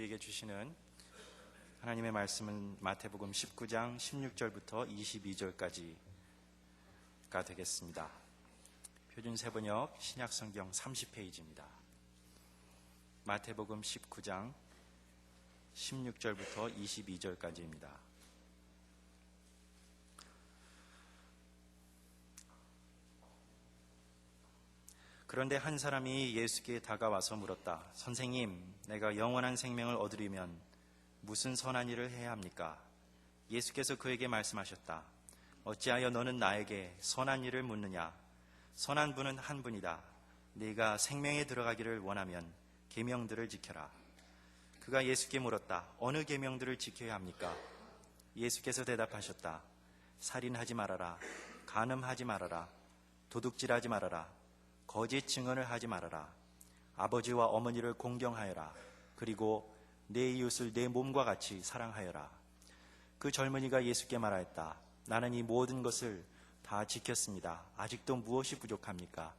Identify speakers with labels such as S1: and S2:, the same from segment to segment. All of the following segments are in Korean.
S1: 우리에게 주시는 하나님의 말씀은 마태복음 19장 16절부터 22절까지가 되겠습니다. 표준세번역 신약성경 30페이지입니다. 마태복음 19장 16절부터 22절까지입니다. 그런데 한 사람이 예수께 다가와서 물었다. 선생님, 내가 영원한 생명을 얻으려면 무슨 선한 일을 해야 합니까? 예수께서 그에게 말씀하셨다. 어찌하여 너는 나에게 선한 일을 묻느냐? 선한 분은 한 분이다. 네가 생명에 들어가기를 원하면 계명들을 지켜라. 그가 예수께 물었다. 어느 계명들을 지켜야 합니까? 예수께서 대답하셨다. 살인하지 말아라. 간음하지 말아라. 도둑질하지 말아라. 거짓 증언을 하지 말아라. 아버지와 어머니를 공경하여라. 그리고 내 이웃을 내 몸과 같이 사랑하여라. 그 젊은이가 예수께 말하였다. 나는 이 모든 것을 다 지켰습니다. 아직도 무엇이 부족합니까?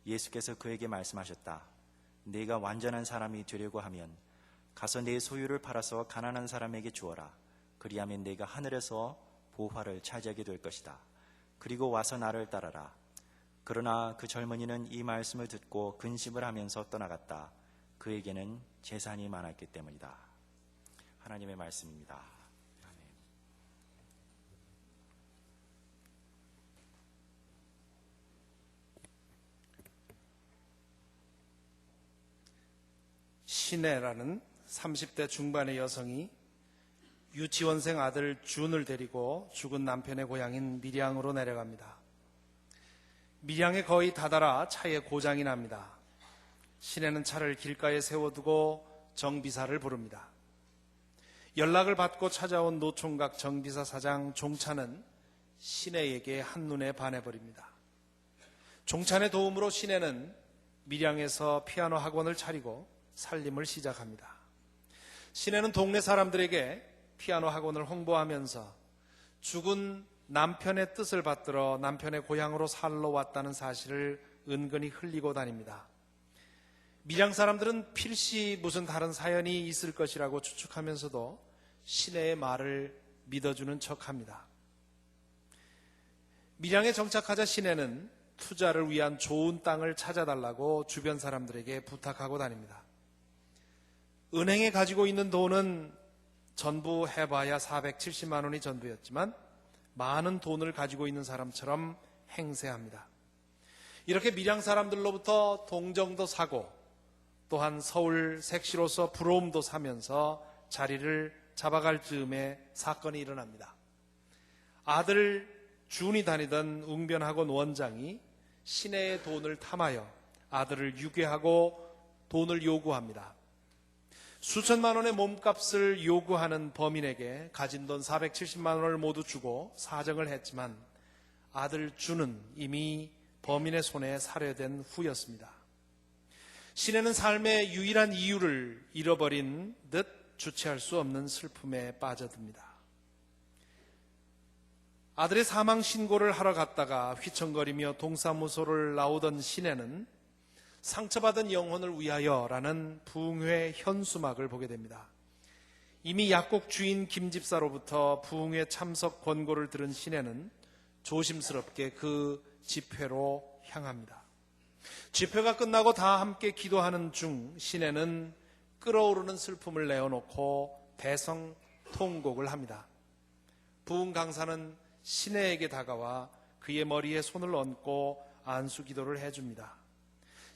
S1: 예수께서 그에게 말씀하셨다. 네가 완전한 사람이 되려고 하면 가서 내 소유를 팔아서 가난한 사람에게 주어라. 그리하면 네가 하늘에서 보화를 차지하게 될 것이다. 그리고 와서 나를 따라라. 그러나 그 젊은이는 이 말씀을 듣고 근심을 하면서 떠나갔다. 그에게는 재산이 많았기 때문이다. 하나님의 말씀입니다. 아멘.
S2: 신혜라는 30대 중반의 여성이 유치원생 아들 준을 데리고 죽은 남편의 고향인 밀양으로 내려갑니다. 밀양에 거의 다다라 차에 고장이 납니다. 신혜는 차를 길가에 세워두고 정비사를 부릅니다. 연락을 받고 찾아온 노총각 정비사 사장 종찬은 신혜에게 한눈에 반해버립니다. 종찬의 도움으로 신혜는 밀양에서 피아노 학원을 차리고 살림을 시작합니다. 신혜는 동네 사람들에게 피아노 학원을 홍보하면서 죽은 남편의 뜻을 받들어 남편의 고향으로 살러 왔다는 사실을 은근히 흘리고 다닙니다. 밀양 사람들은 필시 무슨 다른 사연이 있을 것이라고 추측하면서도 신혜의 말을 믿어주는 척합니다. 밀양에 정착하자 신혜는 투자를 위한 좋은 땅을 찾아달라고 주변 사람들에게 부탁하고 다닙니다. 은행에 가지고 있는 돈은 전부 해봐야 470만 원이 전부였지만 많은 돈을 가지고 있는 사람처럼 행세합니다. 이렇게 밀양 사람들로부터 동정도 사고 또한 서울 색시로서 부러움도 사면서 자리를 잡아갈 즈음에 사건이 일어납니다. 아들 준이 다니던 웅변학원 원장이 신혜의 돈을 탐하여 아들을 유괴하고 돈을 요구합니다. 수천만 원의 몸값을 요구하는 범인에게 가진 돈 470만 원을 모두 주고 사정을 했지만 아들 준은 이미 범인의 손에 살해된 후였습니다. 신혜는 삶의 유일한 이유를 잃어버린 듯 주체할 수 없는 슬픔에 빠져듭니다. 아들의 사망 신고를 하러 갔다가 휘청거리며 동사무소를 나오던 신혜는 상처받은 영혼을 위하여라는 부흥회 현수막을 보게 됩니다. 이미 약국 주인 김 집사로부터 부흥회 참석 권고를 들은 신혜는 조심스럽게 그 집회로 향합니다. 집회가 끝나고 다 함께 기도하는 중 신혜는 끓어오르는 슬픔을 내어놓고 대성통곡을 합니다. 부흥 강사는 신혜에게 다가와 그의 머리에 손을 얹고 안수기도를 해줍니다.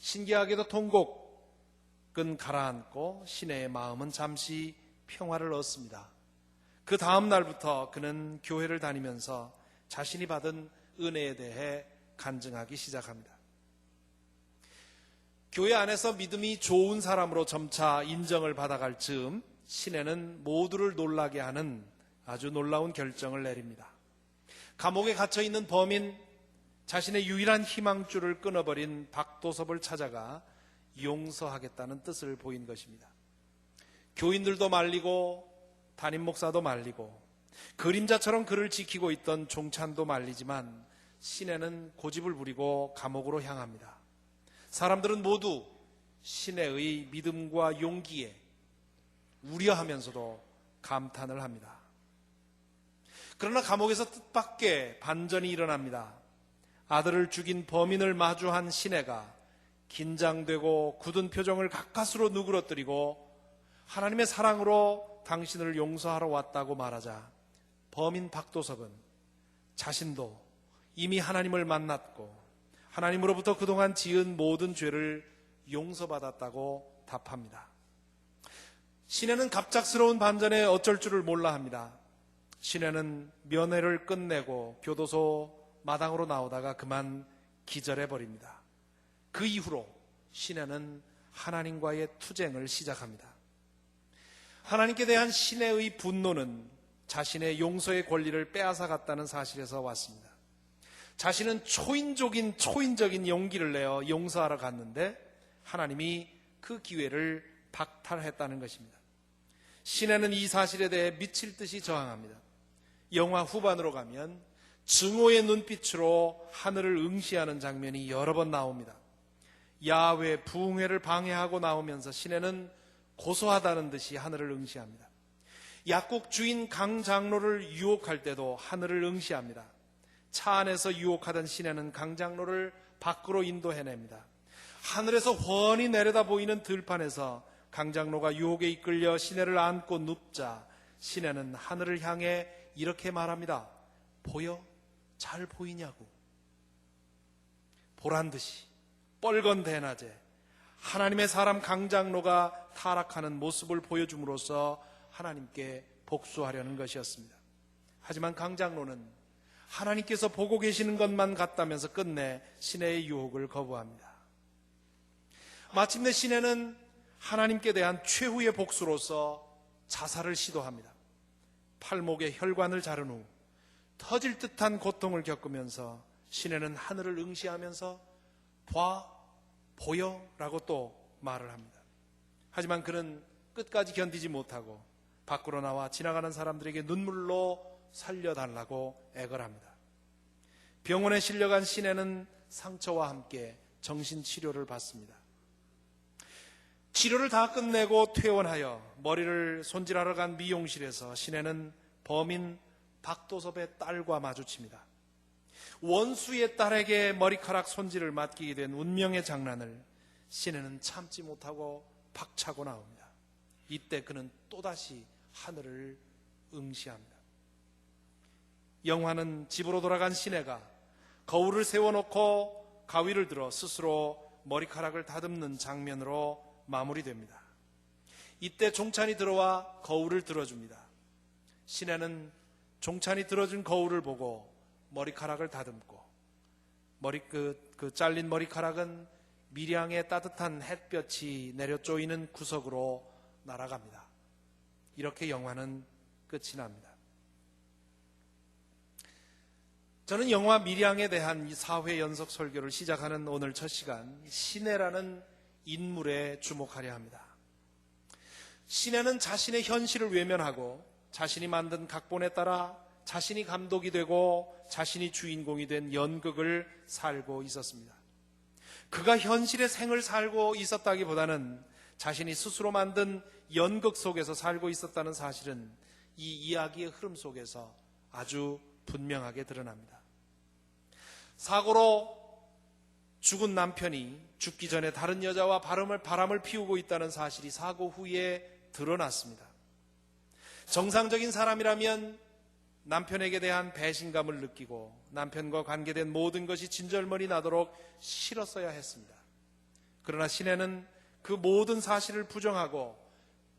S2: 신기하게도 통곡은 가라앉고 신혜의 마음은 잠시 평화를 얻습니다. 그 다음 날부터 그는 교회를 다니면서 자신이 받은 은혜에 대해 간증하기 시작합니다. 교회 안에서 믿음이 좋은 사람으로 점차 인정을 받아갈 즈음 신혜는 모두를 놀라게 하는 아주 놀라운 결정을 내립니다. 감옥에 갇혀있는 범인, 자신의 유일한 희망줄을 끊어버린 박도섭을 찾아가 용서하겠다는 뜻을 보인 것입니다. 교인들도 말리고 담임 목사도 말리고 그림자처럼 그를 지키고 있던 종찬도 말리지만 신혜는 고집을 부리고 감옥으로 향합니다. 사람들은 모두 신혜의 믿음과 용기에 우려하면서도 감탄을 합니다. 그러나 감옥에서 뜻밖의 반전이 일어납니다. 아들을 죽인 범인을 마주한 시내가 긴장되고 굳은 표정을 가까스로 누그러뜨리고 하나님의 사랑으로 당신을 용서하러 왔다고 말하자 범인 박도섭은 자신도 이미 하나님을 만났고 하나님으로부터 그동안 지은 모든 죄를 용서받았다고 답합니다. 시내는 갑작스러운 반전에 어쩔 줄을 몰라 합니다. 시내는 면회를 끝내고 교도소 마당으로 나오다가 그만 기절해 버립니다. 그 이후로 시내는 하나님과의 투쟁을 시작합니다. 하나님께 대한 시내의 분노는 자신의 용서의 권리를 빼앗아갔다는 사실에서 왔습니다. 자신은 초인적인 용기를 내어 용서하러 갔는데 하나님이 그 기회를 박탈했다는 것입니다. 시내는 이 사실에 대해 미칠 듯이 저항합니다. 영화 후반으로 가면 증오의 눈빛으로 하늘을 응시하는 장면이 여러 번 나옵니다. 야훼 부흥회를 방해하고 나오면서 시내는 고소하다는 듯이 하늘을 응시합니다. 약국 주인 강 장로를 유혹할 때도 하늘을 응시합니다. 차 안에서 유혹하던 시내는 강 장로를 밖으로 인도해냅니다. 하늘에서 훤히 내려다 보이는 들판에서 강 장로가 유혹에 이끌려 시내를 안고 눕자 시내는 하늘을 향해 이렇게 말합니다. 보여? 잘 보이냐고. 보란듯이 뻘건 대낮에 하나님의 사람 강 장로가 타락하는 모습을 보여줌으로써 하나님께 복수하려는 것이었습니다. 하지만 강 장로는 하나님께서 보고 계시는 것만 같다면서 끝내 시내의 유혹을 거부합니다. 마침내 시내는 하나님께 대한 최후의 복수로서 자살을 시도합니다. 팔목에 혈관을 자른 후 터질 듯한 고통을 겪으면서 시내는 하늘을 응시하면서 보여? 라고 또 말을 합니다. 하지만 그는 끝까지 견디지 못하고 밖으로 나와 지나가는 사람들에게 눈물로 살려달라고 애걸합니다. 병원에 실려간 시내는 상처와 함께 정신치료를 받습니다. 치료를 다 끝내고 퇴원하여 머리를 손질하러 간 미용실에서 시내는 범인 박도섭의 딸과 마주칩니다. 원수의 딸에게 머리카락 손질을 맡기게 된 운명의 장난을 시내는 참지 못하고 박차고 나옵니다. 이때 그는 또다시 하늘을 응시합니다. 영화는 집으로 돌아간 시내가 거울을 세워놓고 가위를 들어 스스로 머리카락을 다듬는 장면으로 마무리됩니다. 이때 종찬이 들어와 거울을 들어줍니다. 시내는 종찬이 들어준 거울을 보고 머리카락을 다듬고 그 잘린 머리카락은 밀양의 따뜻한 햇볕이 내려 쪼이는 구석으로 날아갑니다. 이렇게 영화는 끝이 납니다. 저는 영화 밀양에 대한 이 4회 연속 설교를 시작하는 오늘 첫 시간 시내라는 인물에 주목하려 합니다. 시내는 자신의 현실을 외면하고 자신이 만든 각본에 따라 자신이 감독이 되고 자신이 주인공이 된 연극을 살고 있었습니다. 그가 현실의 생을 살고 있었다기보다는 자신이 스스로 만든 연극 속에서 살고 있었다는 사실은 이 이야기의 흐름 속에서 아주 분명하게 드러납니다. 사고로 죽은 남편이 죽기 전에 다른 여자와 바람을 피우고 있다는 사실이 사고 후에 드러났습니다. 정상적인 사람이라면 남편에게 대한 배신감을 느끼고 남편과 관계된 모든 것이 진절머리 나도록 싫었어야 했습니다. 그러나 시내는 그 모든 사실을 부정하고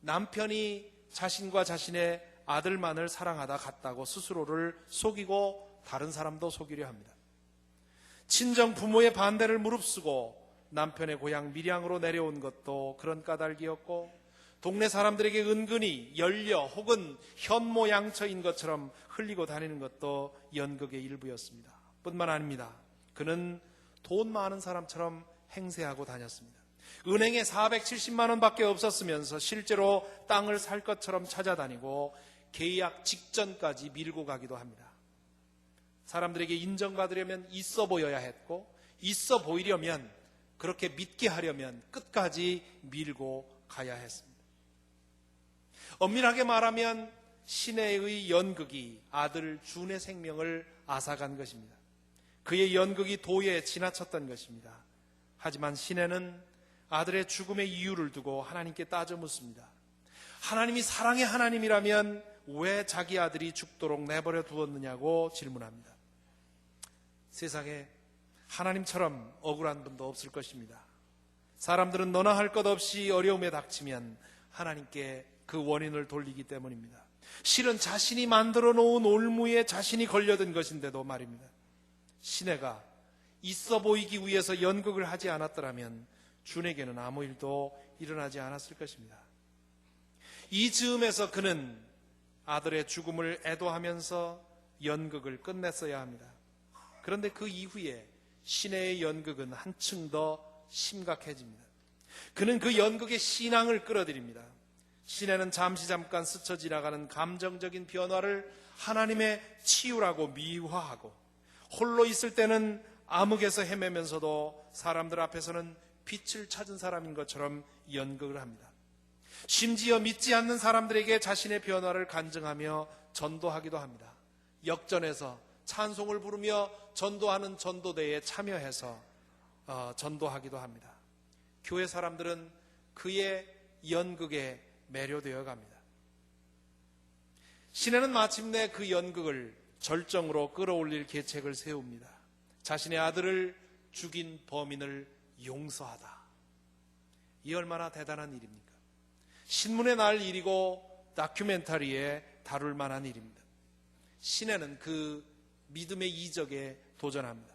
S2: 남편이 자신과 자신의 아들만을 사랑하다 갔다고 스스로를 속이고 다른 사람도 속이려 합니다. 친정 부모의 반대를 무릅쓰고 남편의 고향 밀양으로 내려온 것도 그런 까닭이었고 동네 사람들에게 은근히 열려 혹은 현모양처인 것처럼 흘리고 다니는 것도 연극의 일부였습니다. 뿐만 아닙니다. 그는 돈 많은 사람처럼 행세하고 다녔습니다. 은행에 470만 원밖에 없었으면서 실제로 땅을 살 것처럼 찾아다니고 계약 직전까지 밀고 가기도 합니다. 사람들에게 인정받으려면 있어 보여야 했고 있어 보이려면 그렇게 믿게 하려면 끝까지 밀고 가야 했습니다. 엄밀하게 말하면 시내의 연극이 아들 준의 생명을 앗아간 것입니다. 그의 연극이 도에 지나쳤던 것입니다. 하지만 시내는 아들의 죽음의 이유를 두고 하나님께 따져 묻습니다. 하나님이 사랑의 하나님이라면 왜 자기 아들이 죽도록 내버려 두었느냐고 질문합니다. 세상에 하나님처럼 억울한 분도 없을 것입니다. 사람들은 너나 할 것 없이 어려움에 닥치면 하나님께 그 원인을 돌리기 때문입니다. 실은 자신이 만들어 놓은 올무에 자신이 걸려든 것인데도 말입니다. 시내가 있어 보이기 위해서 연극을 하지 않았더라면 준에게는 아무 일도 일어나지 않았을 것입니다. 이 즈음에서 그는 아들의 죽음을 애도하면서 연극을 끝냈어야 합니다. 그런데 그 이후에 시내의 연극은 한층 더 심각해집니다. 그는 그 연극의 신앙을 끌어들입니다. 시내는 잠깐 스쳐 지나가는 감정적인 변화를 하나님의 치유라고 미화하고, 홀로 있을 때는 암흑에서 헤매면서도 사람들 앞에서는 빛을 찾은 사람인 것처럼 연극을 합니다. 심지어 믿지 않는 사람들에게 자신의 변화를 간증하며 전도하기도 합니다. 역전해서 찬송을 부르며 전도하는 전도대에 참여해서 전도하기도 합니다. 교회 사람들은 그의 연극에 매료되어 갑니다. 시내는 마침내 그 연극을 절정으로 끌어올릴 계책을 세웁니다. 자신의 아들을 죽인 범인을 용서하다. 이 얼마나 대단한 일입니까? 신문에 날 일이고 다큐멘터리에 다룰 만한 일입니다. 시내는 그 믿음의 이적에 도전합니다.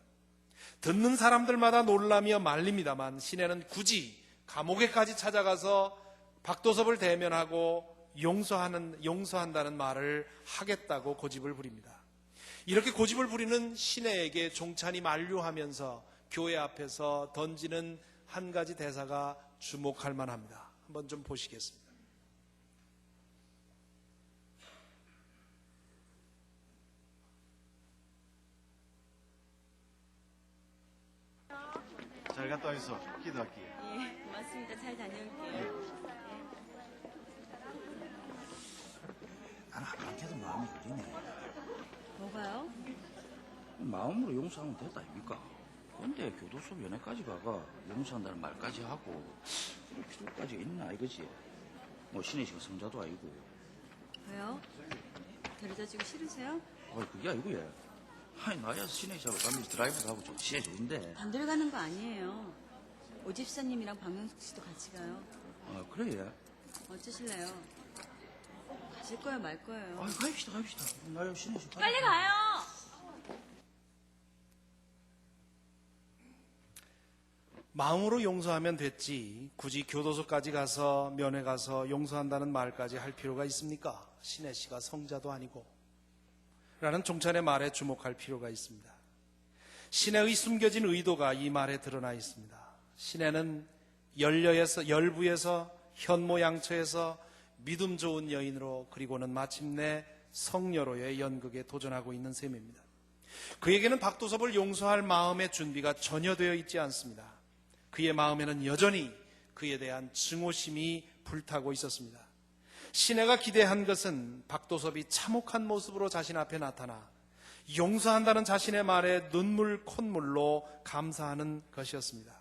S2: 듣는 사람들마다 놀라며 말립니다만 시내는 굳이 감옥에까지 찾아가서 박도섭을 대면하고 용서한다는 말을 하겠다고 고집을 부립니다. 이렇게 고집을 부리는 시내에게 종찬이 만류하면서 교회 앞에서 던지는 한 가지 대사가 주목할 만합니다. 한번 좀 보시겠습니다.
S3: 잘 갔다 와있어. 기도할게.
S4: 예, 고맙습니다. 잘 다녀올게요.
S5: 나는 아빠한테도 마음이 그리네.
S4: 뭐가요?
S5: 마음으로 용서하면 됐다 아닙니까? 근데 교도소 면회까지 가가 용서한다는 말까지 하고 그럴 필요까지 있나 이거지. 뭐 신혜 씨가 성자도 아니고.
S4: 왜요? 데려다주기 싫으세요?
S5: 그게 아니고 얘. 아니 나야 신혜 씨하고 가면서 드라이브 가고 좀 지내 좋은데.
S4: 반대로 가는 거 아니에요. 오집사님이랑 박명숙 씨도 같이 가요.
S5: 그래 얘.
S4: 어쩌실래요? 가실 거예요, 말 거예요?
S5: 가입시다. 나야 신혜 씨.
S4: 빨리 가요!
S2: 마음으로 용서하면 됐지 굳이 교도소까지 가서 면회 가서 용서한다는 말까지 할 필요가 있습니까? 신혜 씨가 성자도 아니고 라는 종찬의 말에 주목할 필요가 있습니다. 신혜의 숨겨진 의도가 이 말에 드러나 있습니다. 신혜는 열부에서 현모양처에서 믿음 좋은 여인으로 그리고는 마침내 성녀로의 연극에 도전하고 있는 셈입니다. 그에게는 박도섭을 용서할 마음의 준비가 전혀 되어 있지 않습니다. 그의 마음에는 여전히 그에 대한 증오심이 불타고 있었습니다. 신혜가 기대한 것은 박도섭이 참혹한 모습으로 자신 앞에 나타나 용서한다는 자신의 말에 눈물 콧물로 감사하는 것이었습니다.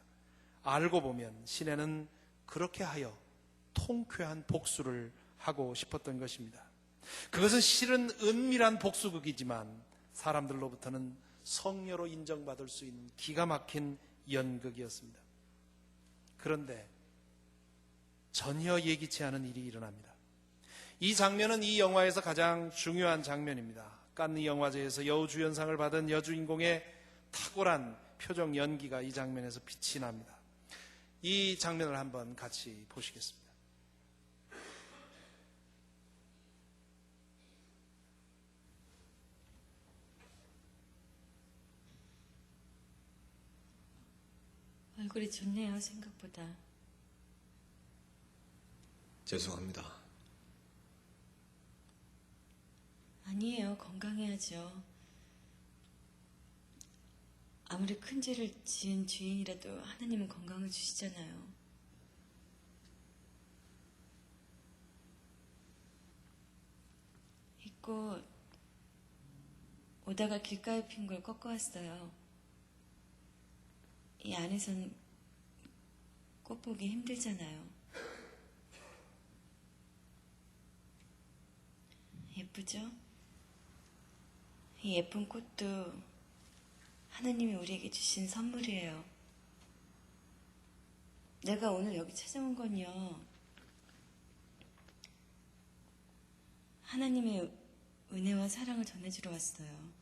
S2: 알고 보면 신혜는 그렇게 하여 통쾌한 복수를 하고 싶었던 것입니다. 그것은 실은 은밀한 복수극이지만 사람들로부터는 성녀로 인정받을 수 있는 기가 막힌 연극이었습니다. 그런데 전혀 예기치 않은 일이 일어납니다. 이 장면은 이 영화에서 가장 중요한 장면입니다. 칸느 영화제에서 여우주연상을 받은 여주인공의 탁월한 표정 연기가 이 장면에서 빛이 납니다. 이 장면을 한번 같이 보시겠습니다.
S4: 얼굴이 좋네요, 생각보다.
S6: 죄송합니다.
S4: 아니에요, 건강해야죠. 아무리 큰 죄를 지은 죄인이라도 하나님은 건강을 주시잖아요.
S6: 꽃 오다가 길가에 핀 걸 꺾어왔어요. 이 안에선 꽃 보기 힘들잖아요. 예쁘죠? 이 예쁜 꽃도 하나님이 우리에게 주신 선물이에요. 내가 오늘 여기 찾아온 건요, 하나님의 은혜와 사랑을 전해주러 왔어요.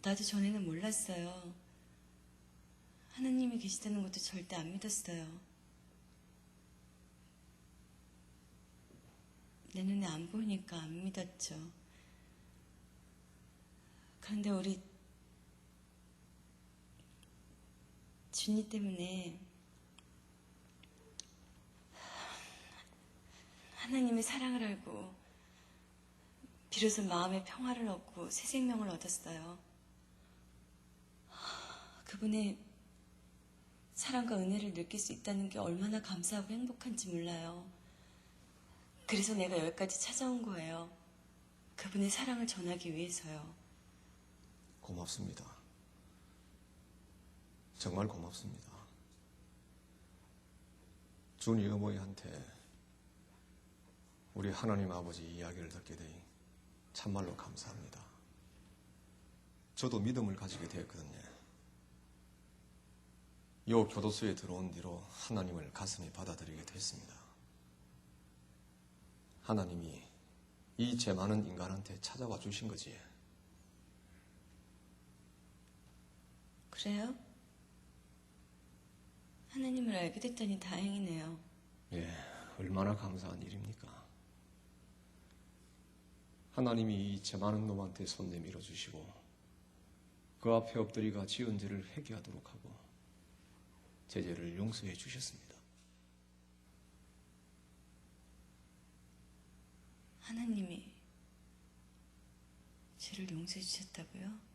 S6: 나도 전에는 몰랐어요. 하나님이 계시다는 것도 절대 안 믿었어요. 내 눈에 안 보이니까 안 믿었죠. 그런데 우리 준이 때문에 하나님의 사랑을 알고 비로소 마음의 평화를 얻고 새 생명을 얻었어요. 그분의 사랑과 은혜를 느낄 수 있다는 게 얼마나 감사하고 행복한지 몰라요. 그래서 내가 여기까지 찾아온 거예요. 그분의 사랑을 전하기 위해서요.
S7: 고맙습니다. 정말 고맙습니다. 준이 어머니한테 우리 하나님 아버지 이야기를 듣게 되니 참말로 감사합니다. 저도 믿음을 가지게 되었거든요. 요 교도소에 들어온 뒤로 하나님을 가슴에 받아들이게 됐습니다. 하나님이 이 죄 많은 인간한테 찾아와 주신 거지.
S6: 그래요? 하나님을 알게 됐다니 다행이네요.
S7: 예, 얼마나 감사한 일입니까? 하나님이 이 죄 많은 놈한테 손 내밀어 주시고 그 앞에 엎드리가 지은 죄를 회개하도록 하고 제 죄를 용서해 주셨습니다.
S6: 하나님이 죄를 용서해 주셨다고요?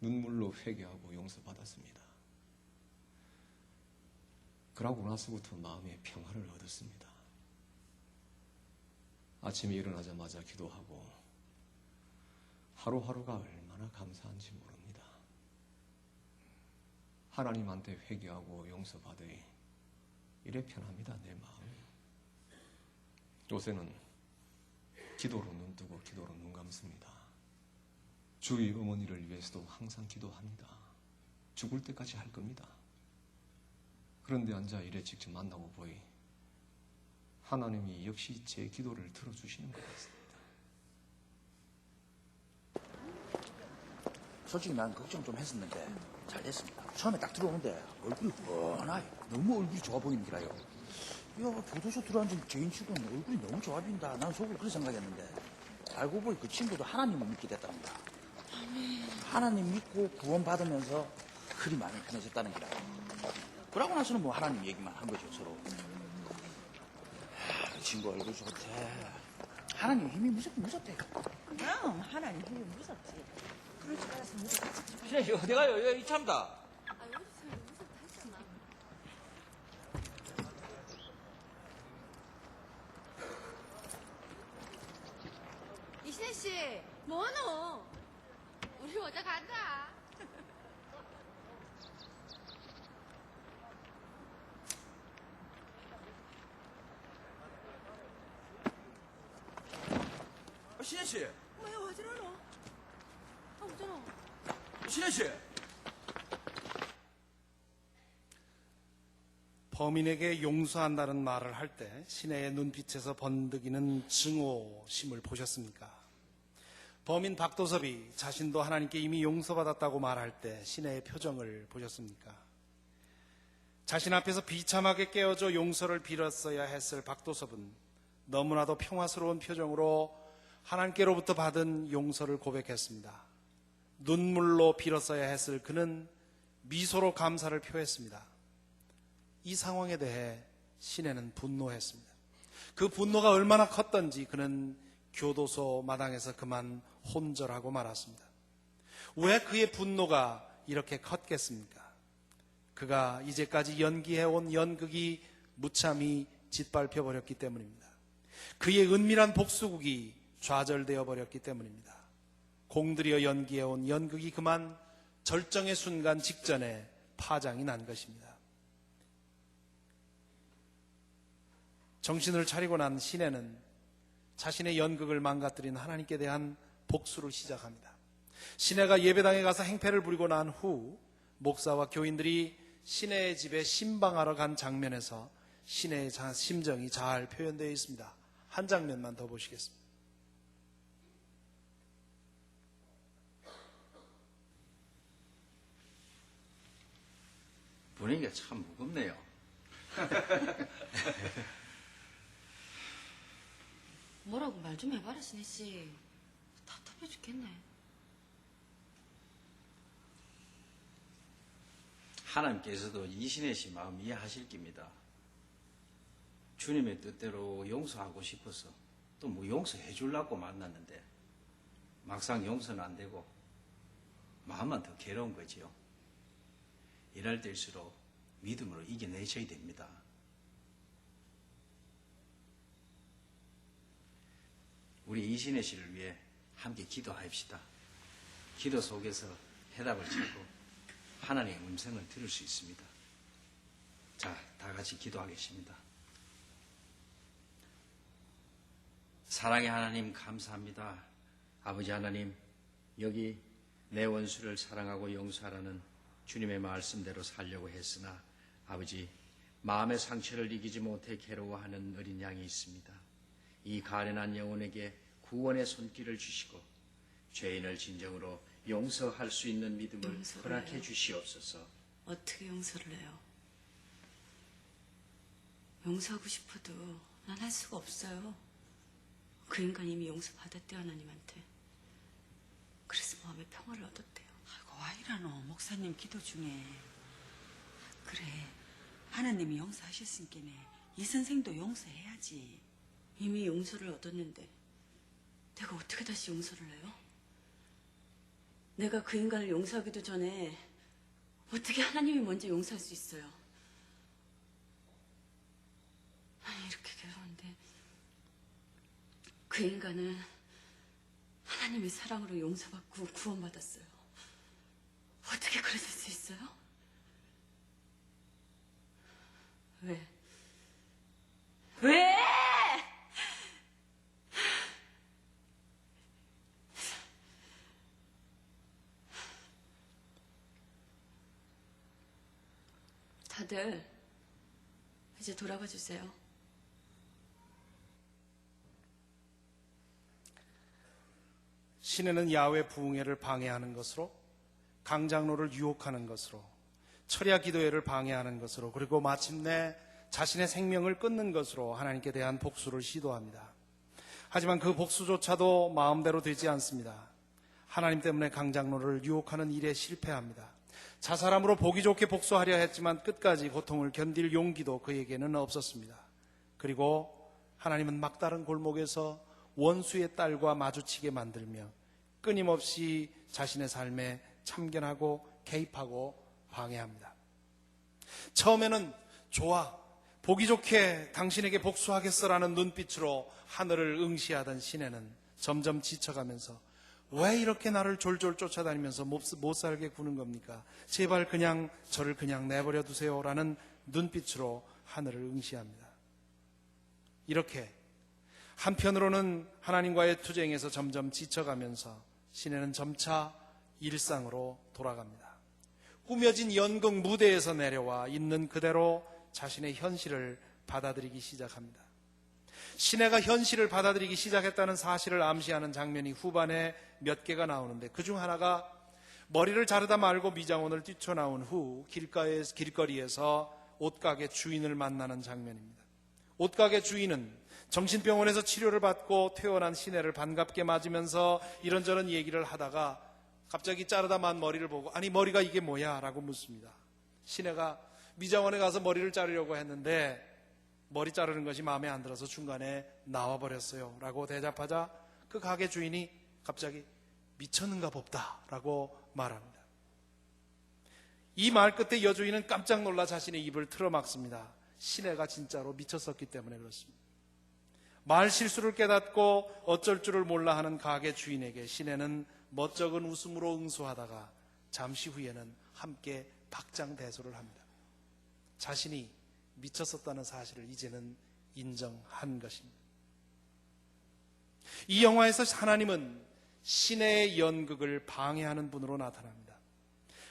S7: 눈물로 회개하고 용서받았습니다. 그러고 나서부터 마음의 평화를 얻었습니다. 아침에 일어나자마자 기도하고 하루하루가 얼마나 감사한지 모릅니다. 하나님한테 회개하고 용서받으니 이래 편합니다, 내 마음이. 요새는 기도로 눈 뜨고 기도로 눈 감습니다. 주의 어머니를 위해서도 항상 기도합니다. 죽을 때까지 할 겁니다. 그런데 앉아 이래 직접 만나고 보니 하나님이 역시 제 기도를 들어주시는 것 같습니다.
S5: 솔직히 난 걱정 좀 했었는데 잘 됐습니다. 처음에 딱 들어오는데 얼굴이 훤하게 너무 얼굴이 좋아 보이는 거라요. 야, 교도소 들어앉은 죄인 치고는 얼굴이 너무 좋아 보인다. 난 속으로 그렇게 생각했는데 알고 보니 그 친구도 하나님을 믿게 됐답니다. 하나님 믿고 구원받으면서 그리 마음이 편해졌다는 거라요. 그러고 나서는 뭐 하나님 얘기만 한 거죠, 서로. 그 친구 얼굴 좋대. 하나님 힘이 무섭대.
S4: 그럼 하나님 힘이 무섭지. 그럴 줄 알아서 우리 같이
S5: 신혜 어디 가요? 여기 참다.
S8: 이신혜 씨, 뭐노? 우리 먼저 간다.
S5: 신혜 씨,
S4: 뭐야, 왜 저러노? 어쩌노?
S5: 신혜 씨.
S2: 범인에게 용서한다는 말을 할 때 신혜의 눈빛에서 번득이는 증오심을 보셨습니까? 범인 박도섭이 자신도 하나님께 이미 용서받았다고 말할 때 신혜의 표정을 보셨습니까? 자신 앞에서 비참하게 깨어져 용서를 빌었어야 했을 박도섭은 너무나도 평화스러운 표정으로 하나님께로부터 받은 용서를 고백했습니다. 눈물로 빌었어야 했을 그는 미소로 감사를 표했습니다. 이 상황에 대해 신혜는 분노했습니다. 그 분노가 얼마나 컸던지 그는 교도소 마당에서 그만 혼절하고 말았습니다. 왜 그의 분노가 이렇게 컸겠습니까? 그가 이제까지 연기해온 연극이 무참히 짓밟혀 버렸기 때문입니다. 그의 은밀한 복수국이 좌절되어 버렸기 때문입니다. 공들여 연기해온 연극이 그만 절정의 순간 직전에 파장이 난 것입니다. 정신을 차리고 난 시내는 자신의 연극을 망가뜨린 하나님께 대한 복수를 시작합니다. 시내가 예배당에 가서 행패를 부리고 난 후 목사와 교인들이 시내의 집에 신방하러 간 장면에서 시내의 심정이 잘 표현되어 있습니다. 한 장면만 더 보시겠습니다.
S9: 분위기가 참 무겁네요.
S8: 뭐라고 말 좀 해봐라, 신혜씨. 답답해 죽겠네.
S9: 하나님께서도 이신혜 씨 마음 이해하실 겁니다. 주님의 뜻대로 용서하고 싶어서 또 뭐 용서해 주려고 만났는데 막상 용서는 안 되고 마음만 더 괴로운 거지요. 이럴 때일수록 믿음으로 이겨내셔야 됩니다. 우리 이신혜 씨를 위해 함께 기도합시다. 기도 속에서 해답을 찾고 하나님의 음성을 들을 수 있습니다. 자, 다 같이 기도하겠습니다. 사랑의 하나님 감사합니다. 아버지 하나님, 여기 내 원수를 사랑하고 용서하라는 주님의 말씀대로 살려고 했으나 아버지, 마음의 상처를 이기지 못해 괴로워하는 어린 양이 있습니다. 이 가련한 영혼에게 구원의 손길을 주시고 죄인을 진정으로 용서할 수 있는 믿음을
S6: 용서를
S9: 허락해
S6: 해요.
S9: 주시옵소서.
S6: 어떻게 용서를 해요? 용서하고 싶어도 난 할 수가 없어요. 그 인간 이미 용서받았대요, 하나님한테. 그래서 마음의 평화를 얻었대요.
S4: 아이고, 와 이라노. 목사님 기도 중에. 그래, 하나님이 용서하셨으니까네 이 선생도 용서해야지.
S6: 이미 용서를 얻었는데 내가 어떻게 다시 용서를 해요? 내가 그 인간을 용서하기도 전에 어떻게 하나님이 먼저 용서할 수 있어요? 아니, 이렇게 괴로운데 그 인간은 하나님의 사랑으로 용서받고 구원받았어요. 어떻게 그러실 수 있어요? 왜? 왜? 다들 이제 돌아가 주세요.
S2: 시내는 야훼 부흥회를 방해하는 것으로, 강장로를 유혹하는 것으로, 철야 기도회를 방해하는 것으로, 그리고 마침내 자신의 생명을 끊는 것으로 하나님께 대한 복수를 시도합니다. 하지만 그 복수조차도 마음대로 되지 않습니다. 하나님 때문에 강장로를 유혹하는 일에 실패합니다. 자살함으로 보기 좋게 복수하려 했지만 끝까지 고통을 견딜 용기도 그에게는 없었습니다. 그리고 하나님은 막다른 골목에서 원수의 딸과 마주치게 만들며 끊임없이 자신의 삶에 참견하고 개입하고 방해합니다. 처음에는 좋아, 보기 좋게 당신에게 복수하겠어라는 눈빛으로 하늘을 응시하던 시내는 점점 지쳐가면서 왜 이렇게 나를 졸졸 쫓아다니면서 못 살게 구는 겁니까? 제발 그냥 저를 그냥 내버려 두세요라는 눈빛으로 하늘을 응시합니다. 이렇게 한편으로는 하나님과의 투쟁에서 점점 지쳐가면서 시내는 점차 일상으로 돌아갑니다. 꾸며진 연극 무대에서 내려와 있는 그대로 자신의 현실을 받아들이기 시작합니다. 시내가 현실을 받아들이기 시작했다는 사실을 암시하는 장면이 후반에 몇 개가 나오는데 그중 하나가 머리를 자르다 말고 미장원을 뛰쳐나온 후 길거리에서 옷가게 주인을 만나는 장면입니다. 옷가게 주인은 정신병원에서 치료를 받고 퇴원한 시내를 반갑게 맞으면서 이런저런 얘기를 하다가 갑자기 자르다 만 머리를 보고 아니 머리가 이게 뭐야? 라고 묻습니다. 시내가 미장원에 가서 머리를 자르려고 했는데 머리 자르는 것이 마음에 안 들어서 중간에 나와버렸어요 라고 대답하자 그 가게 주인이 갑자기 미쳤는가 봅다 라고 말합니다. 이 말 끝에 여주인은 깜짝 놀라 자신의 입을 틀어막습니다. 시내가 진짜로 미쳤었기 때문에 그렇습니다. 말 실수를 깨닫고 어쩔 줄을 몰라 하는 가게 주인에게 시내는 멋쩍은 웃음으로 응수하다가 잠시 후에는 함께 박장대소를 합니다. 자신이 미쳤었다는 사실을 이제는 인정한 것입니다. 이 영화에서 하나님은 시내의 연극을 방해하는 분으로 나타납니다.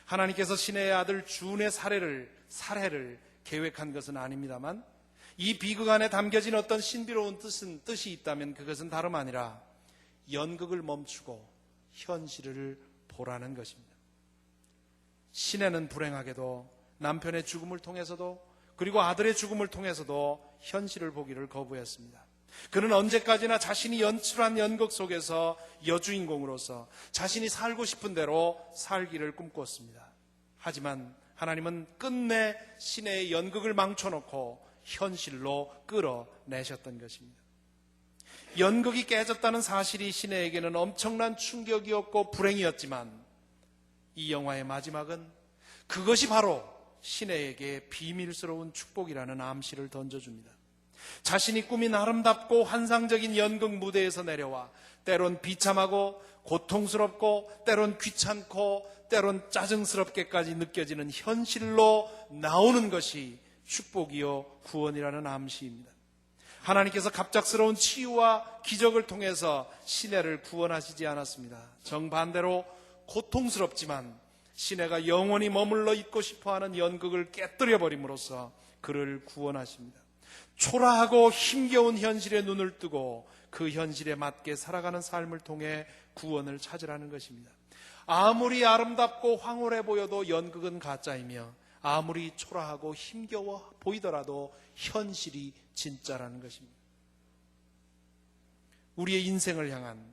S2: 하나님께서 시내의 아들 준의 살해를 계획한 것은 아닙니다만 이 비극 안에 담겨진 어떤 신비로운 뜻이 있다면 그것은 다름 아니라 연극을 멈추고 현실을 보라는 것입니다. 시내는 불행하게도 남편의 죽음을 통해서도 그리고 아들의 죽음을 통해서도 현실을 보기를 거부했습니다. 그는 언제까지나 자신이 연출한 연극 속에서 여주인공으로서 자신이 살고 싶은 대로 살기를 꿈꿨습니다. 하지만 하나님은 끝내 시내의 연극을 망쳐놓고 현실로 끌어내셨던 것입니다. 연극이 깨졌다는 사실이 시내에게는 엄청난 충격이었고 불행이었지만 이 영화의 마지막은 그것이 바로 시내에게 비밀스러운 축복이라는 암시를 던져줍니다. 자신이 꾸민 아름답고 환상적인 연극 무대에서 내려와 때론 비참하고 고통스럽고 때론 귀찮고 때론 짜증스럽게까지 느껴지는 현실로 나오는 것이 축복이요 구원이라는 암시입니다. 하나님께서 갑작스러운 치유와 기적을 통해서 시내를 구원하시지 않았습니다. 정반대로 고통스럽지만 시내가 영원히 머물러 있고 싶어하는 연극을 깨뜨려 버림으로써 그를 구원하십니다. 초라하고 힘겨운 현실에 눈을 뜨고 그 현실에 맞게 살아가는 삶을 통해 구원을 찾으라는 것입니다. 아무리 아름답고 황홀해 보여도 연극은 가짜이며 아무리 초라하고 힘겨워 보이더라도 현실이 진짜라는 것입니다. 우리의 인생을 향한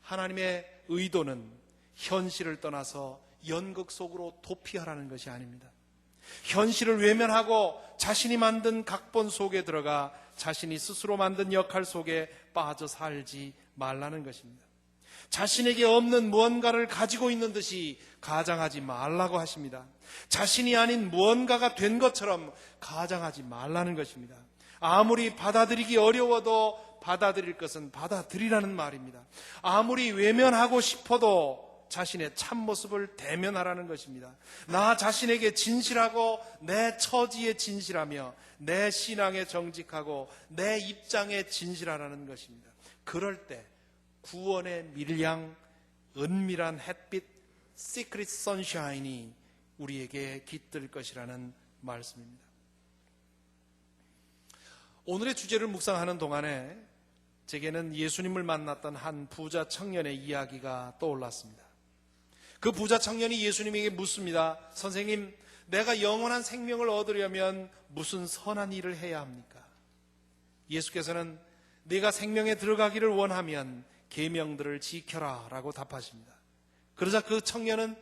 S2: 하나님의 의도는 현실을 떠나서 연극 속으로 도피하라는 것이 아닙니다. 현실을 외면하고 자신이 만든 각본 속에 들어가 자신이 스스로 만든 역할 속에 빠져 살지 말라는 것입니다. 자신에게 없는 무언가를 가지고 있는 듯이 가장하지 말라고 하십니다. 자신이 아닌 무언가가 된 것처럼 가장하지 말라는 것입니다. 아무리 받아들이기 어려워도 받아들일 것은 받아들이라는 말입니다. 아무리 외면하고 싶어도 자신의 참모습을 대면하라는 것입니다. 나 자신에게 진실하고 내 처지에 진실하며 내 신앙에 정직하고 내 입장에 진실하라는 것입니다. 그럴 때 구원의 밀양, 은밀한 햇빛, 시크릿 선샤인이 우리에게 깃들 것이라는 말씀입니다. 오늘의 주제를 묵상하는 동안에 제게는 예수님을 만났던 한 부자 청년의 이야기가 떠올랐습니다. 그 부자 청년이 예수님에게 묻습니다. 선생님, 내가 영원한 생명을 얻으려면 무슨 선한 일을 해야 합니까? 예수께서는 네가 생명에 들어가기를 원하면 계명들을 지켜라 라고 답하십니다. 그러자 그 청년은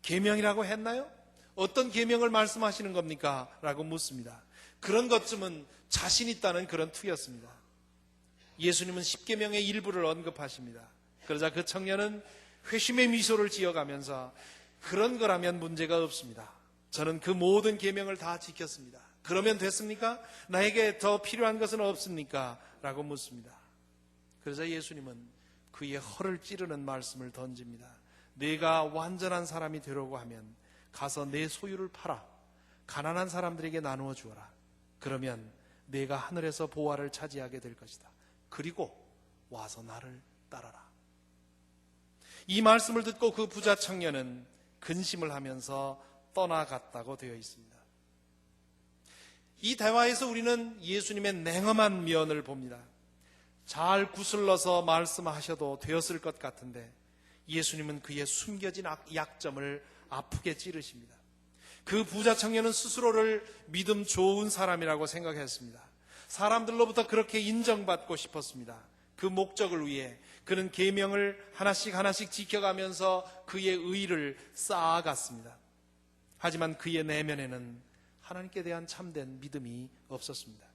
S2: 계명이라고 했나요? 어떤 계명을 말씀하시는 겁니까? 라고 묻습니다. 그런 것쯤은 자신 있다는 그런 투였습니다. 예수님은 10계명의 일부를 언급하십니다. 그러자 그 청년은 회심의 미소를 지어가면서 그런 거라면 문제가 없습니다. 저는 그 모든 계명을 다 지켰습니다. 그러면 됐습니까? 나에게 더 필요한 것은 없습니까? 라고 묻습니다. 그러자 예수님은 그의 허를 찌르는 말씀을 던집니다. 네가 완전한 사람이 되려고 하면 가서 내 소유를 팔아 가난한 사람들에게 나누어 주어라. 그러면 네가 하늘에서 보화를 차지하게 될 것이다. 그리고 와서 나를 따라라. 이 말씀을 듣고 그 부자 청년은 근심을 하면서 떠나갔다고 되어 있습니다. 이 대화에서 우리는 예수님의 냉엄한 면을 봅니다. 잘 구슬러서 말씀하셔도 되었을 것 같은데 예수님은 그의 숨겨진 약점을 아프게 찌르십니다. 그 부자 청년은 스스로를 믿음 좋은 사람이라고 생각했습니다. 사람들로부터 그렇게 인정받고 싶었습니다. 그 목적을 위해 그는 계명을 하나씩 지켜가면서 그의 의를 쌓아갔습니다. 하지만 그의 내면에는 하나님께 대한 참된 믿음이 없었습니다.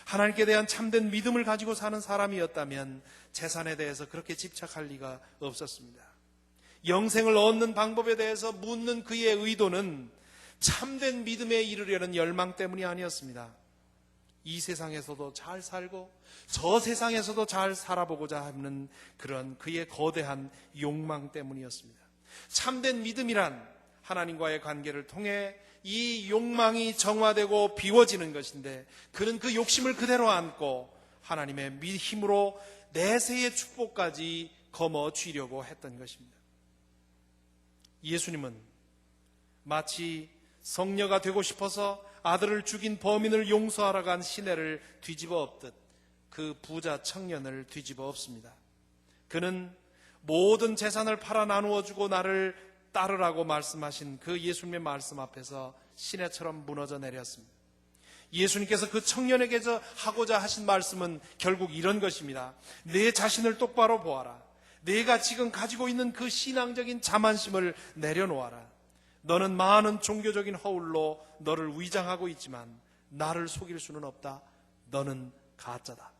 S2: 하나님께 대한 참된 믿음을 가지고 사는 사람이었다면 재산에 대해서 그렇게 집착할 리가 없었습니다. 영생을 얻는 방법에 대해서 묻는 그의 의도는 참된 믿음에 이르려는 열망 때문이 아니었습니다. 이 세상에서도 잘 살고 저 세상에서도 잘 살아보고자 하는 그런 그의 거대한 욕망 때문이었습니다. 참된 믿음이란 하나님과의 관계를 통해 이 욕망이 정화되고 비워지는 것인데, 그는 그 욕심을 그대로 안고 하나님의 힘으로 내세의 축복까지 거머쥐려고 했던 것입니다. 예수님은 마치 성녀가 되고 싶어서 아들을 죽인 범인을 용서하러 간 시내를 뒤집어 엎듯 그 부자 청년을 뒤집어 엎습니다. 그는 모든 재산을 팔아 나누어 주고 나를 따르라고 말씀하신 그 예수님의 말씀 앞에서 시내처럼 무너져 내렸습니다. 예수님께서 그 청년에게 하고자 하신 말씀은 결국 이런 것입니다. 내 자신을 똑바로 보아라. 내가 지금 가지고 있는 그 신앙적인 자만심을 내려놓아라. 너는 많은 종교적인 허울로 너를 위장하고 있지만 나를 속일 수는 없다. 너는 가짜다.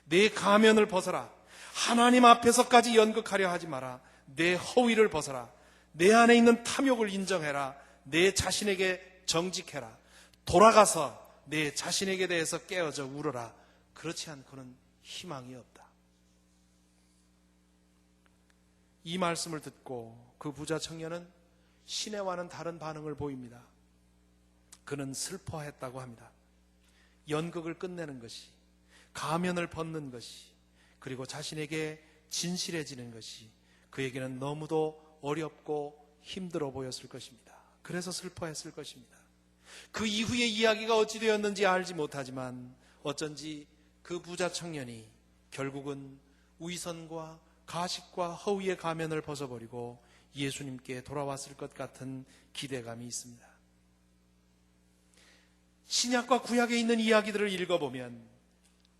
S2: 내 가면을 벗어라. 하나님 앞에서까지 연극하려 하지 마라. 내 허위를 벗어라. 내 안에 있는 탐욕을 인정해라. 내 자신에게 정직해라. 돌아가서 내 자신에게 대해서 깨어져 울어라. 그렇지 않고는 희망이 없다. 이 말씀을 듣고 그 부자 청년은 시내와는 다른 반응을 보입니다. 그는 슬퍼했다고 합니다. 연극을 끝내는 것이, 가면을 벗는 것이, 그리고 자신에게 진실해지는 것이 그에게는 너무도 어렵고 힘들어 보였을 것입니다. 그래서 슬퍼했을 것입니다. 그 이후의 이야기가 어찌 되었는지 알지 못하지만 어쩐지 그 부자 청년이 결국은 위선과 가식과 허위의 가면을 벗어버리고 예수님께 돌아왔을 것 같은 기대감이 있습니다. 신약과 구약에 있는 이야기들을 읽어보면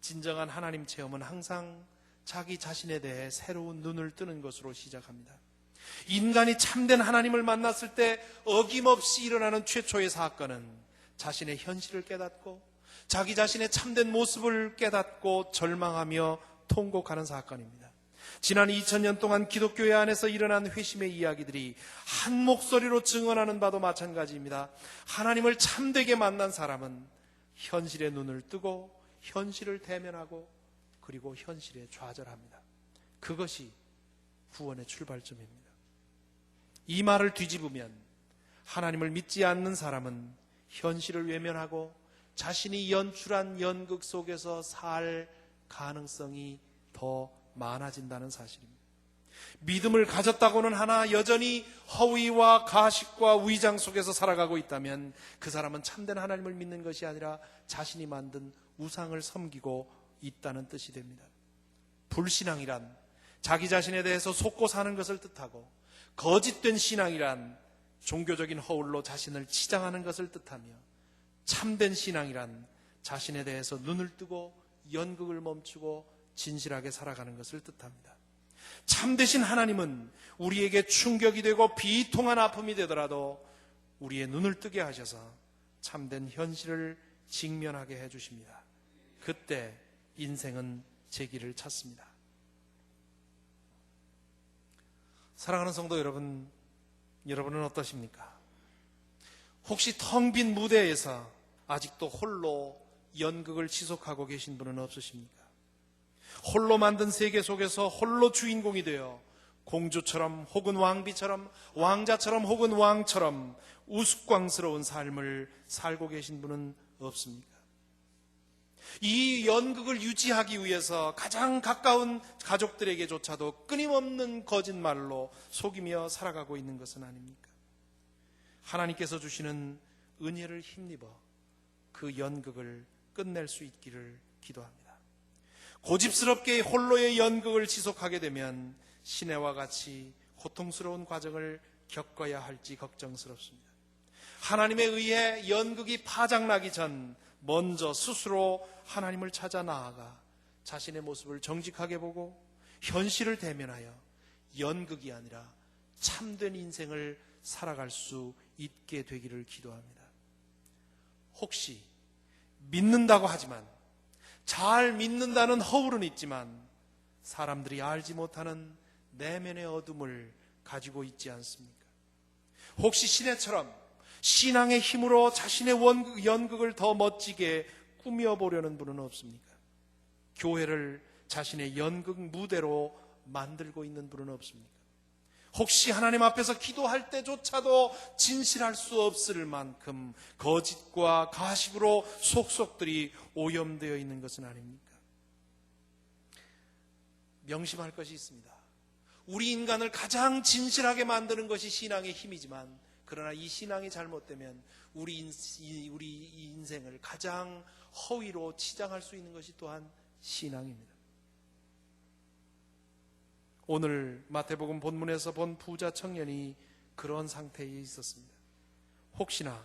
S2: 진정한 하나님 체험은 항상 자기 자신에 대해 새로운 눈을 뜨는 것으로 시작합니다. 인간이 참된 하나님을 만났을 때 어김없이 일어나는 최초의 사건은 자신의 현실을 깨닫고 자기 자신의 참된 모습을 깨닫고 절망하며 통곡하는 사건입니다. 지난 2000년 동안 기독교회 안에서 일어난 회심의 이야기들이 한 목소리로 증언하는 바도 마찬가지입니다. 하나님을 참되게 만난 사람은 현실의 눈을 뜨고 현실을 대면하고 그리고 현실에 좌절합니다. 그것이 구원의 출발점입니다. 이 말을 뒤집으면 하나님을 믿지 않는 사람은 현실을 외면하고 자신이 연출한 연극 속에서 살 가능성이 더 많아진다는 사실입니다. 믿음을 가졌다고는 하나 여전히 허위와 가식과 위장 속에서 살아가고 있다면 그 사람은 참된 하나님을 믿는 것이 아니라 자신이 만든 우상을 섬기고 있다는 뜻이 됩니다. 불신앙이란 자기 자신에 대해서 속고 사는 것을 뜻하고, 거짓된 신앙이란 종교적인 허울로 자신을 치장하는 것을 뜻하며, 참된 신앙이란 자신에 대해서 눈을 뜨고 연극을 멈추고 진실하게 살아가는 것을 뜻합니다. 참되신 하나님은 우리에게 충격이 되고 비통한 아픔이 되더라도 우리의 눈을 뜨게 하셔서 참된 현실을 직면하게 해주십니다. 그때 인생은 제기를 찾습니다. 사랑하는 성도 여러분, 여러분은 어떠십니까? 혹시 텅 빈 무대에서 아직도 홀로 연극을 지속하고 계신 분은 없으십니까? 홀로 만든 세계 속에서 홀로 주인공이 되어 공주처럼 혹은 왕비처럼, 왕자처럼 혹은 왕처럼 우스꽝스러운 삶을 살고 계신 분은 없습니까? 이 연극을 유지하기 위해서 가장 가까운 가족들에게조차도 끊임없는 거짓말로 속이며 살아가고 있는 것은 아닙니까? 하나님께서 주시는 은혜를 힘입어 그 연극을 끝낼 수 있기를 기도합니다. 고집스럽게 홀로의 연극을 지속하게 되면 시내와 같이 고통스러운 과정을 겪어야 할지 걱정스럽습니다. 하나님에 의해 연극이 파장나기 전 먼저 스스로 하나님을 찾아 나아가 자신의 모습을 정직하게 보고 현실을 대면하여 연극이 아니라 참된 인생을 살아갈 수 있게 되기를 기도합니다. 혹시 믿는다고 하지만, 잘 믿는다는 허울은 있지만 사람들이 알지 못하는 내면의 어둠을 가지고 있지 않습니까? 혹시 시내처럼 신앙의 힘으로 자신의 연극을 더 멋지게 꾸며보려는 분은 없습니까? 교회를 자신의 연극 무대로 만들고 있는 분은 없습니까? 혹시 하나님 앞에서 기도할 때조차도 진실할 수 없을 만큼 거짓과 가식으로 속속들이 오염되어 있는 것은 아닙니까? 명심할 것이 있습니다. 우리 인간을 가장 진실하게 만드는 것이 신앙의 힘이지만, 그러나 이 신앙이 잘못되면 우리 인생을 가장 허위로 치장할 수 있는 것이 또한 신앙입니다. 오늘 마태복음 본문에서 본 부자 청년이 그런 상태에 있었습니다. 혹시나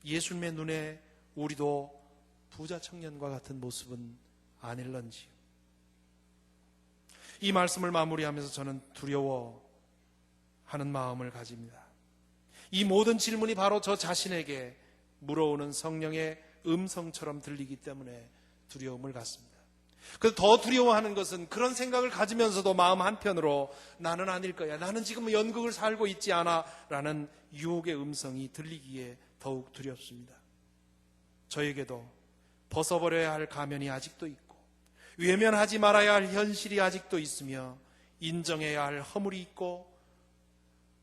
S2: 예수님의 눈에 우리도 부자 청년과 같은 모습은 아닐런지요. 이 말씀을 마무리하면서 저는 두려워하는 마음을 가집니다. 이 모든 질문이 바로 저 자신에게 물어오는 성령의 음성처럼 들리기 때문에 두려움을 갖습니다. 그래서 더 두려워하는 것은 그런 생각을 가지면서도 마음 한편으로 나는 아닐 거야, 나는 지금 연극을 살고 있지 않아 라는 유혹의 음성이 들리기에 더욱 두렵습니다. 저에게도 벗어버려야 할 가면이 아직도 있고, 외면하지 말아야 할 현실이 아직도 있으며, 인정해야 할 허물이 있고,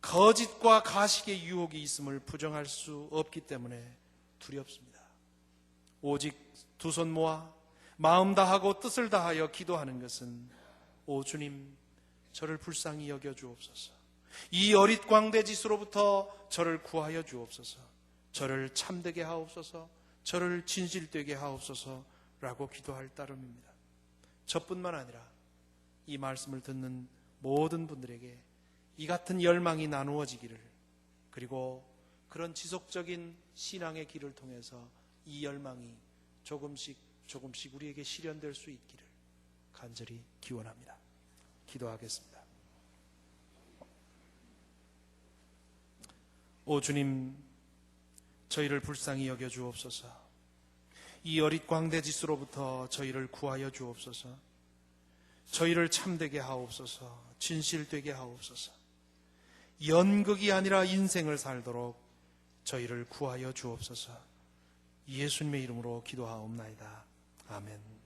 S2: 거짓과 가식의 유혹이 있음을 부정할 수 없기 때문에 두렵습니다. 오직 두 손 모아 마음 다하고 뜻을 다하여 기도하는 것은, 오 주님, 저를 불쌍히 여겨 주옵소서. 이 어릿 광대짓으로부터 저를 구하여 주옵소서. 저를 참되게 하옵소서. 저를 진실되게 하옵소서 라고 기도할 따름입니다. 저뿐만 아니라 이 말씀을 듣는 모든 분들에게 이 같은 열망이 나누어지기를, 그리고 그런 지속적인 신앙의 길을 통해서 이 열망이 조금씩 우리에게 실현될 수 있기를 간절히 기원합니다. 기도하겠습니다. 오 주님, 저희를 불쌍히 여겨 주옵소서. 이 어릿 광대짓으로부터 저희를 구하여 주옵소서. 저희를 참되게 하옵소서. 진실되게 하옵소서. 연극이 아니라 인생을 살도록 저희를 구하여 주옵소서. 예수님의 이름으로 기도하옵나이다. 아멘.